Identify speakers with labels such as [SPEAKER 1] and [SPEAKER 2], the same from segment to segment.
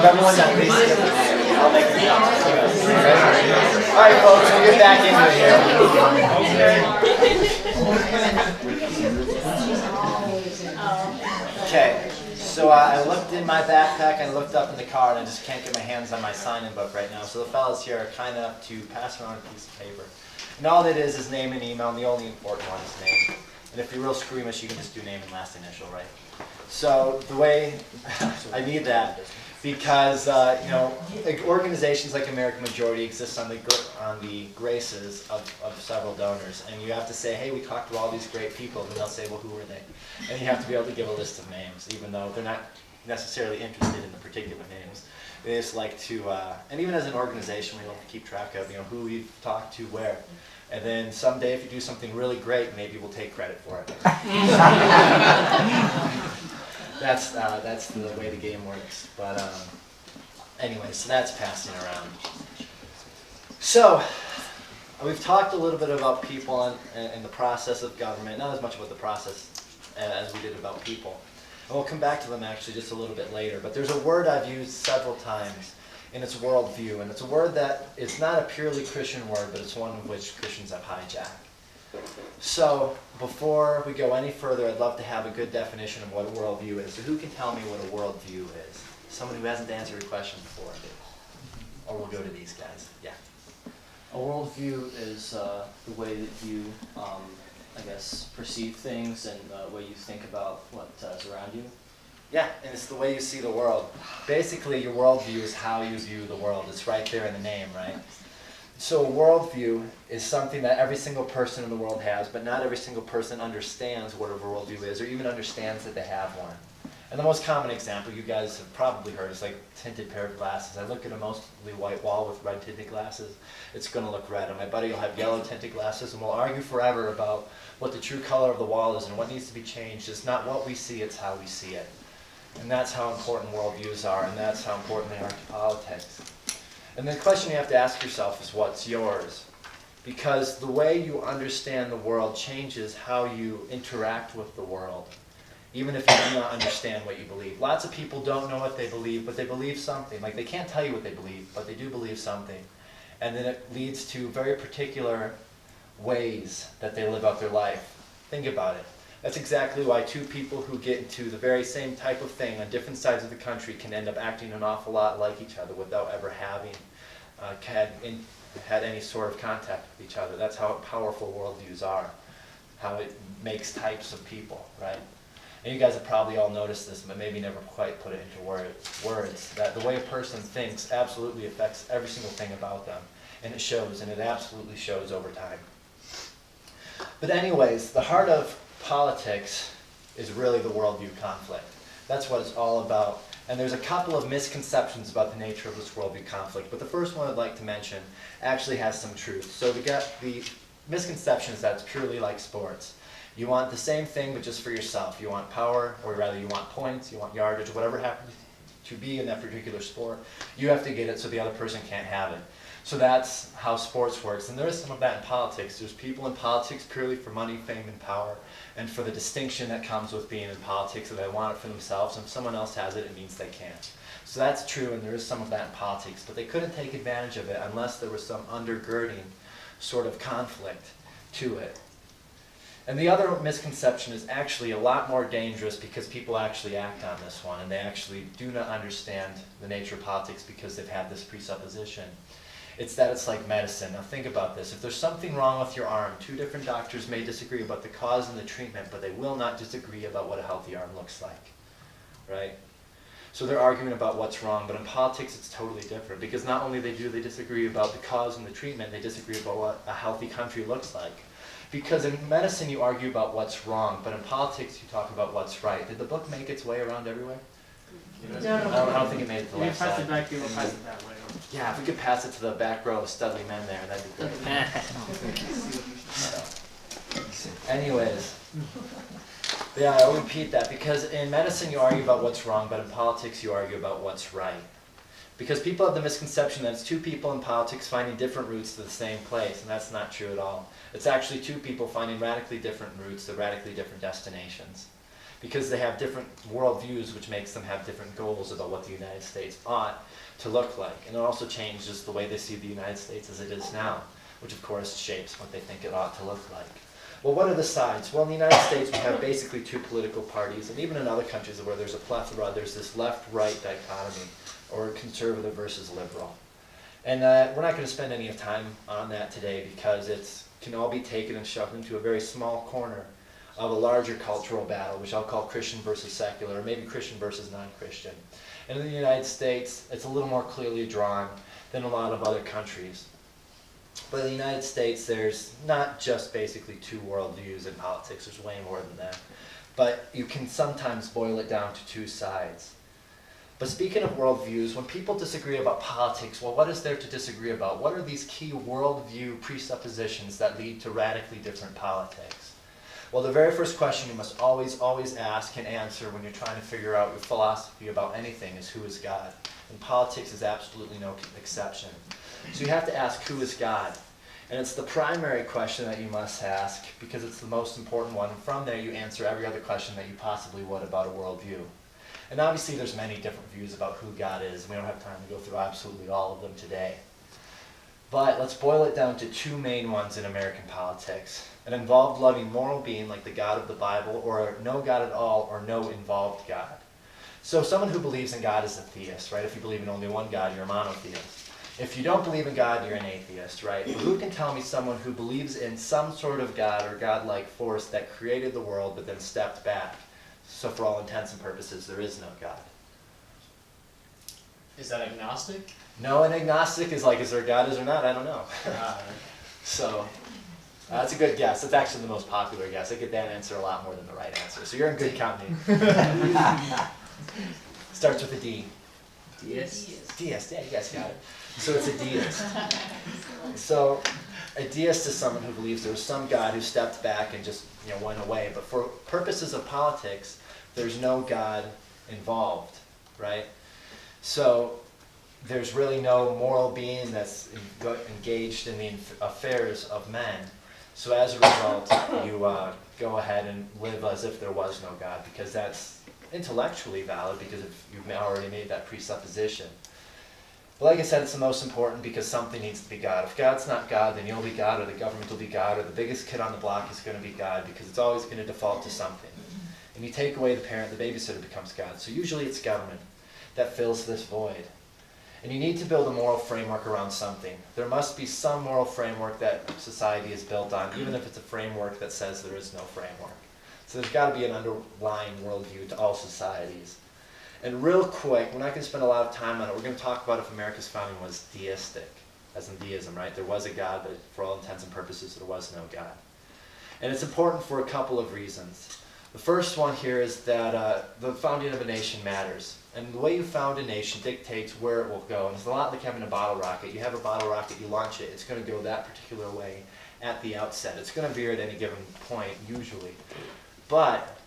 [SPEAKER 1] everyone's at least I'll make it jump. All right, folks, we'll get back into it here. Okay, so I looked in my backpack and I looked up in the car, and I just can't get my hands on my sign-in book right now. So the fellas here are kind enough to pass around a piece of paper. And all it is name and email, and the only important one is name. And if you're real squeamish, you can just do name and last initial, right? So the way I need that, because like organizations like American Majority exist on the graces of several donors, and you have to say, hey, we talked to all these great people, and they'll say, well, who were they? And you have to be able to give a list of names, even though they're not necessarily interested in the particular names. They just like to, and even as an organization, we like to keep track of who we've talked to where. And then someday, if you do something really great, maybe we'll take credit for it. That's the way the game works. But anyway, so that's passing around. So we've talked a little bit about people and the process of government, not as much about the process as we did about people. And we'll come back to them actually just a little bit later. But there's a word I've used several times, and it's worldview. And it's a word that is not a purely Christian word, but it's one of which Christians have hijacked. So before we go any further, I'd love to have a good definition of what a worldview is. So who can tell me what a worldview is? Someone who hasn't answered a question before. Or we'll go to these guys. Yeah.
[SPEAKER 2] A worldview is the way that you, perceive things and the way you think about what's around you.
[SPEAKER 1] Yeah, and it's the way you see the world. Basically, your worldview is how you view the world. It's right there in the name, right? So a worldview is something that every single person in the world has, but not every single person understands what a worldview is, or even understands that they have one. And the most common example you guys have probably heard is like tinted pair of glasses. I look at a mostly white wall with red tinted glasses, it's going to look red. And my buddy will have yellow tinted glasses, and we'll argue forever about what the true color of the wall is and what needs to be changed. It's not what we see, it's how we see it. And that's how important worldviews are, and that's how important they are to politics. And the question you have to ask yourself is, what's yours? Because the way you understand the world changes how you interact with the world, even if you do not understand what you believe. Lots of people don't know what they believe, but they believe something. Like, they can't tell you what they believe, but they do believe something. And then it leads to very particular ways that they live out their life. Think about it. That's exactly why two people who get into the very same type of thing on different sides of the country can end up acting an awful lot like each other without ever having had any sort of contact with each other. That's how powerful worldviews are, how it makes types of people, right? And you guys have probably all noticed this, but maybe never quite put it into words, that the way a person thinks absolutely affects every single thing about them. And it shows, and it absolutely shows over time. But anyways, the heart of politics is really the worldview conflict. That's what it's all about. And there's a couple of misconceptions about the nature of this worldview conflict, but the first one I'd like to mention actually has some truth. So the misconception is that it's purely like sports. You want the same thing, but just for yourself. You want power, or rather you want points, you want yardage, whatever happens to be in that particular sport. You have to get it so the other person can't have it. So that's how sports works. And there is some of that in politics. There's people in politics purely for money, fame, and power, and for the distinction that comes with being in politics, that they want it for themselves, and if someone else has it, it means they can't. So that's true, and there is some of that in politics, but they couldn't take advantage of it unless there was some undergirding sort of conflict to it. And the other misconception is actually a lot more dangerous, because people actually act on this one, and they actually do not understand the nature of politics because they've had this presupposition. It's that it's like medicine. Now think about this. If there's something wrong with your arm, two different doctors may disagree about the cause and the treatment, but they will not disagree about what a healthy arm looks like, right? So they're arguing about what's wrong, but in politics it's totally different, because not only do they disagree about the cause and the treatment, they disagree about what a healthy country looks like. Because in medicine you argue about what's wrong, but in politics you talk about what's right. Did the book make its way around everywhere?
[SPEAKER 3] No.
[SPEAKER 1] I don't think it made it to the left side.
[SPEAKER 3] Pass it back here, we'll pass it that way.
[SPEAKER 1] Yeah, if we could pass it to the back row of studly men there, that'd be great. So, anyways, yeah, I'll repeat that, because in medicine you argue about what's wrong, but in politics you argue about what's right. Because people have the misconception that it's two people in politics finding different routes to the same place, and that's not true at all. It's actually two people finding radically different routes to radically different destinations. Because they have different worldviews, which makes them have different goals about what the United States ought to look like. And it also changes the way they see the United States as it is now, which of course shapes what they think it ought to look like. Well, what are the sides? Well, in the United States, we have basically two political parties, and even in other countries where there's a plethora, there's this left-right dichotomy, or conservative versus liberal. And we're not going to spend any time on that today because it can all be taken and shoved into a very small corner of a larger cultural battle, which I'll call Christian versus secular, or maybe Christian versus non-Christian. And in the United States, it's a little more clearly drawn than a lot of other countries. But in the United States, there's not just basically two worldviews in politics, there's way more than that. But you can sometimes boil it down to two sides. But speaking of worldviews, when people disagree about politics, well, what is there to disagree about? What are these key worldview presuppositions that lead to radically different politics? Well, the very first question you must always ask and answer when you're trying to figure out your philosophy about anything is, who is God? And politics is absolutely no exception. So you have to ask, who is God? And it's the primary question that you must ask because it's the most important one. And from there, you answer every other question that you possibly would about a worldview. And obviously, there's many different views about who God is. We don't have time to go through absolutely all of them today. But let's boil it down to two main ones in American politics. An involved, loving, moral being like the God of the Bible, or no God at all, or no involved God. So someone who believes in God is a theist, right? If you believe in only one God, you're a monotheist. If you don't believe in God, you're an atheist, right? But who can tell me someone who believes in some sort of God or God-like force that created the world but then stepped back? So for all intents and purposes, there is no God.
[SPEAKER 3] Is that agnostic?
[SPEAKER 1] No, an agnostic is like, is there a God, is there not? I don't know. So that's a good guess. That's actually the most popular guess. I get that answer a lot more than the right answer. So you're in good company. Starts with a D.
[SPEAKER 2] Deist?
[SPEAKER 1] Deist, yeah, you guys got it. So it's a deist. So a deist is someone who believes there was some God who stepped back and just went away. But for purposes of politics, there's no God involved, right? So there's really no moral being that's engaged in the affairs of men. So as a result, you go ahead and live as if there was no God, because that's intellectually valid, because you've already made that presupposition. But like I said, it's the most important because something needs to be God. If God's not God, then you'll be God, or the government will be God, or the biggest kid on the block is going to be God, because it's always going to default to something. And you take away the parent, the babysitter becomes God. So usually it's government that fills this void. And you need to build a moral framework around something. There must be some moral framework that society is built on, even if it's a framework that says there is no framework. So there's got to be an underlying worldview to all societies. And real quick, we're not going to spend a lot of time on it. We're going to talk about if America's founding was deistic, as in deism, right? There was a God, but for all intents and purposes, there was no God. And it's important for a couple of reasons. The first one here is that the founding of a nation matters. And the way you found a nation dictates where it will go. And it's a lot like having a bottle rocket. You have a bottle rocket, you launch it, it's going to go that particular way at the outset. It's going to veer at any given point, usually. But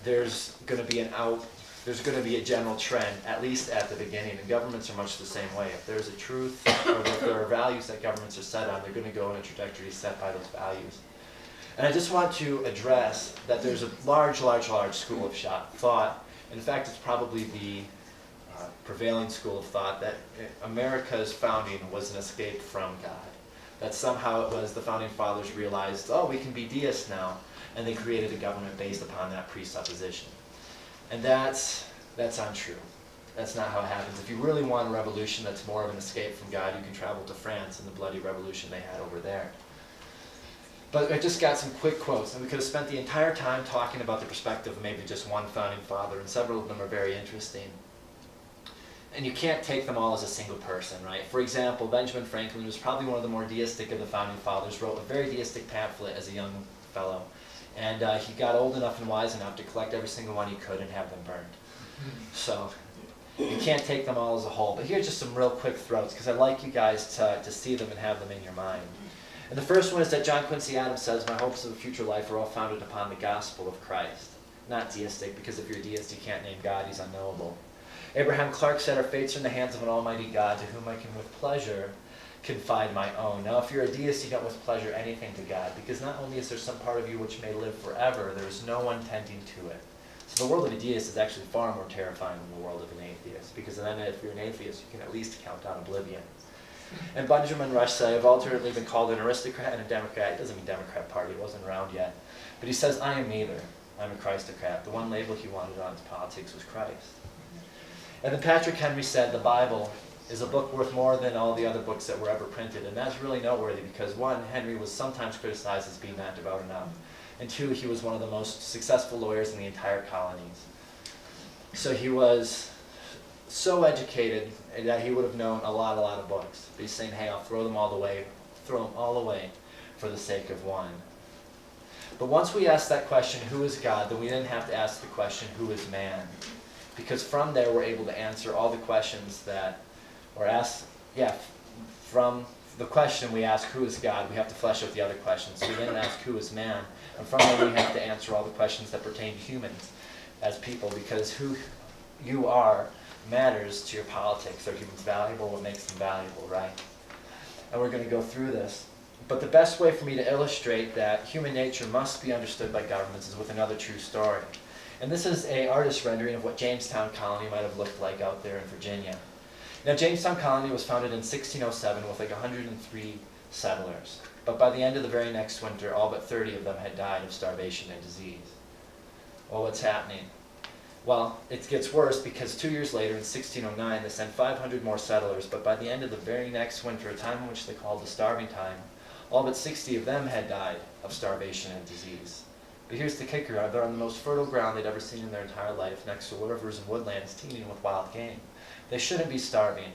[SPEAKER 1] there's going to be a general trend, at least at the beginning, and governments are much the same way. If there's a truth, or if there are values that governments are set on, they're going to go in a trajectory set by those values. And I just want to address that there's a large school of thought. In fact, it's probably the prevailing school of thought that America's founding was an escape from God. That somehow it was the founding fathers realized, oh, we can be deists now, and they created a government based upon that presupposition. And that's untrue. That's not how it happens. If you really want a revolution that's more of an escape from God, you can travel to France and the bloody revolution they had over there. But I just got some quick quotes, and we could have spent the entire time talking about the perspective of maybe just one founding father, and several of them are very interesting. And you can't take them all as a single person, right? For example, Benjamin Franklin was probably one of the more deistic of the founding fathers, wrote a very deistic pamphlet as a young fellow. And he got old enough and wise enough to collect every single one he could and have them burned. So you can't take them all as a whole. But here's just some real quick throats, because I'd like you guys to see them and have them in your mind. And the first one is that John Quincy Adams says, my hopes of a future life are all founded upon the gospel of Christ. Not deistic, because if you're a deist, you can't name God, he's unknowable. Abraham Clark said, our fates are in the hands of an almighty God to whom I can with pleasure confide my own. Now, if you're a deist, you don't with pleasure anything to God, because not only is there some part of you which may live forever, there is no one tending to it. So the world of a deist is actually far more terrifying than the world of an atheist, because then if you're an atheist, you can at least count on oblivion. And Benjamin Rush said, I've alternately been called an aristocrat and a Democrat. It doesn't mean Democrat Party, it wasn't around yet. But he says, I am neither. I'm a Christocrat. The one label he wanted on his politics was Christ. And then Patrick Henry said, the Bible is a book worth more than all the other books that were ever printed. And that's really noteworthy because, one, Henry was sometimes criticized as being not devout enough. And two, he was one of the most successful lawyers in the entire colonies. So he was so educated that he would have known a lot of books. But he's saying, hey, I'll throw them all away for the sake of one. But once we ask that question, who is God, then we then have to ask the question, who is man? Because from there we're able to answer all the questions that, from the question we ask, who is God, we have to flesh out the other questions. So we then ask, who is man? And from there we have to answer all the questions that pertain to humans as people, because who you are matters to your politics. Are humans valuable? What makes them valuable, right? And we're going to go through this. But the best way for me to illustrate that human nature must be understood by governments is with another true story. And this is an artist's rendering of what Jamestown Colony might have looked like out there in Virginia. Now, Jamestown Colony was founded in 1607 with like 103 settlers. But by the end of the very next winter, all but 30 of them had died of starvation and disease. Well, what's happening? Well, it gets worse because 2 years later, in 1609, they sent 500 more settlers, but by the end of the very next winter, a time in which they called the starving time, all but 60 of them had died of starvation and disease. But here's the kicker. They're on the most fertile ground they'd ever seen in their entire life, next to rivers and woodlands teeming with wild game. They shouldn't be starving.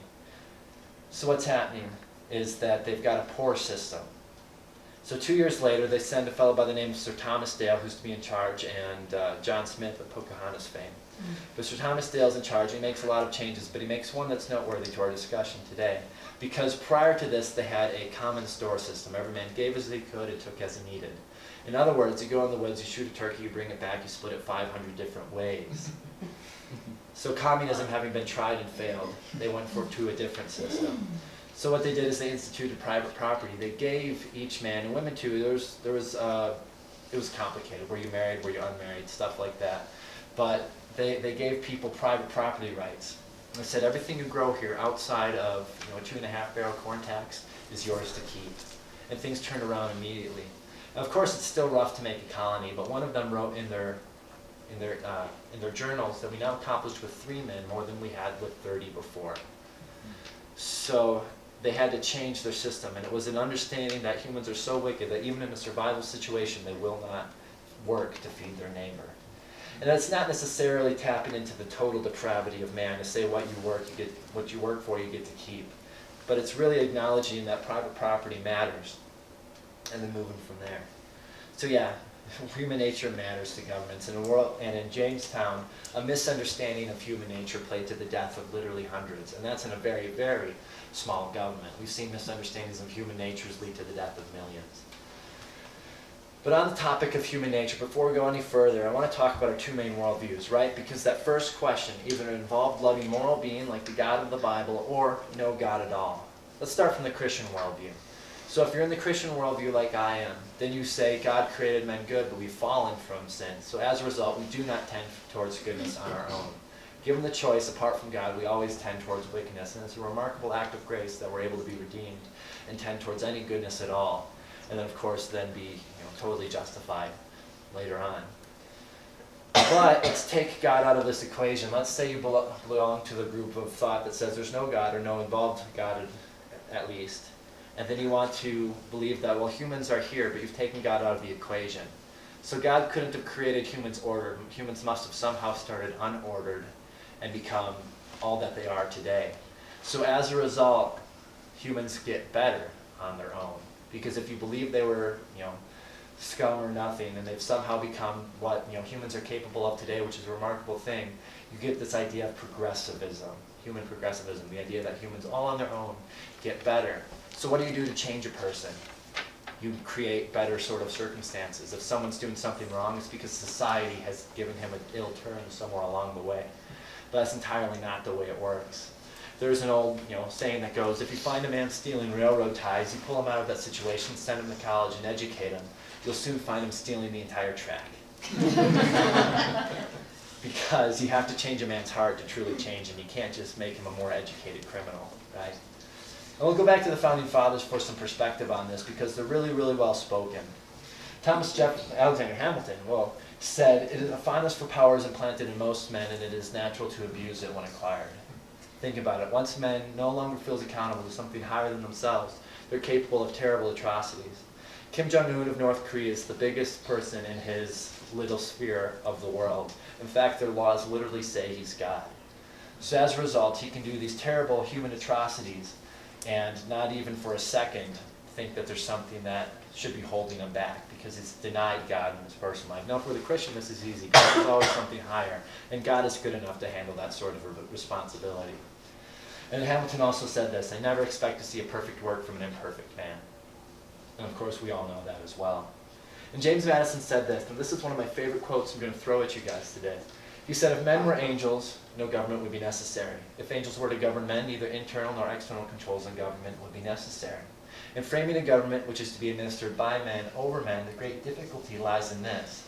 [SPEAKER 1] So what's happening is that they've got a poor system. So 2 years later, they send a fellow by the name of Sir Thomas Dale, who's to be in charge, and John Smith of Pocahontas fame. But Sir Thomas Dale's in charge. He makes a lot of changes, but he makes one that's noteworthy to our discussion today. Because prior to this, they had a common store system. Every man gave as he could and took as he needed. In other words, you go in the woods, you shoot a turkey, you bring it back, you split it 500 different ways. So communism having been tried and failed, they went to a different system. So what they did is they instituted private property. They gave each man, and women too, it was complicated. Were you married, were you unmarried, stuff like that. But they gave people private property rights. They said everything you grow here outside of a 2.5 barrel corn tax is yours to keep. And things turned around immediately. Now, of course, it's still rough to make a colony, but one of them wrote in their journals that we now accomplished with 3 men more than we had with 30 before. So they had to change their system, and it was an understanding that humans are so wicked that even in a survival situation, they will not work to feed their neighbor. And that's not necessarily tapping into the total depravity of man to say what you work for, you get to keep. But it's really acknowledging that private property matters, and then moving from there. So yeah, human nature matters to governments. And in Jamestown, a misunderstanding of human nature played to the death of literally hundreds. And that's in a very, very small government. We've seen misunderstandings of human natures lead to the death of millions. But on the topic of human nature, before we go any further, I want to talk about our 2 main worldviews, right? Because that first question either involved loving moral being like the God of the Bible or no God at all. Let's start from the Christian worldview. So if you're in the Christian worldview like I am, then you say God created men good, but we've fallen from sin. So as a result, we do not tend towards goodness on our own. Given the choice, apart from God, we always tend towards wickedness. And it's a remarkable act of grace that we're able to be redeemed and tend towards any goodness at all. And then, of course, then be totally justified later on. But let's take God out of this equation. Let's say you belong to the group of thought that says there's no God or no involved God at least. And then you want to believe that, well, humans are here, but you've taken God out of the equation. So God couldn't have created humans ordered. Humans must have somehow started unordered and become all that they are today. So as a result, humans get better on their own. Because if you believe they were, scum or nothing, and they've somehow become what humans are capable of today, which is a remarkable thing, you get this idea of progressivism, human progressivism, the idea that humans all on their own get better. So what do you do to change a person? You create better sort of circumstances. If someone's doing something wrong, it's because society has given him an ill turn somewhere along the way. But that's entirely not the way it works. There's an old, saying that goes, if you find a man stealing railroad ties, you pull him out of that situation, send him to college, and educate him. You'll soon find him stealing the entire track. Because you have to change a man's heart to truly change him. You can't just make him a more educated criminal, right? And we'll go back to the Founding Fathers for some perspective on this, because they're really, really well spoken. Alexander Hamilton, said, a fondness for power is implanted in most men, and it is natural to abuse it when acquired. Think about it. Once man no longer feels accountable to something higher than themselves, they're capable of terrible atrocities. Kim Jong-un of North Korea is the biggest person in his little sphere of the world. In fact, their laws literally say he's God. So as a result, he can do these terrible human atrocities and not even for a second think that there's something that should be holding him back, because he's denied God in his personal life. Now, for the Christian, this is easy. There's always something higher, and God is good enough to handle that sort of responsibility. And Hamilton also said this: I never expect to see a perfect work from an imperfect man. And of course, we all know that as well. And James Madison said this, and this is one of my favorite quotes I'm going to throw at you guys today. He said, if men were angels, no government would be necessary. If angels were to govern men, neither internal nor external controls in government would be necessary. In framing a government which is to be administered by men over men, the great difficulty lies in this.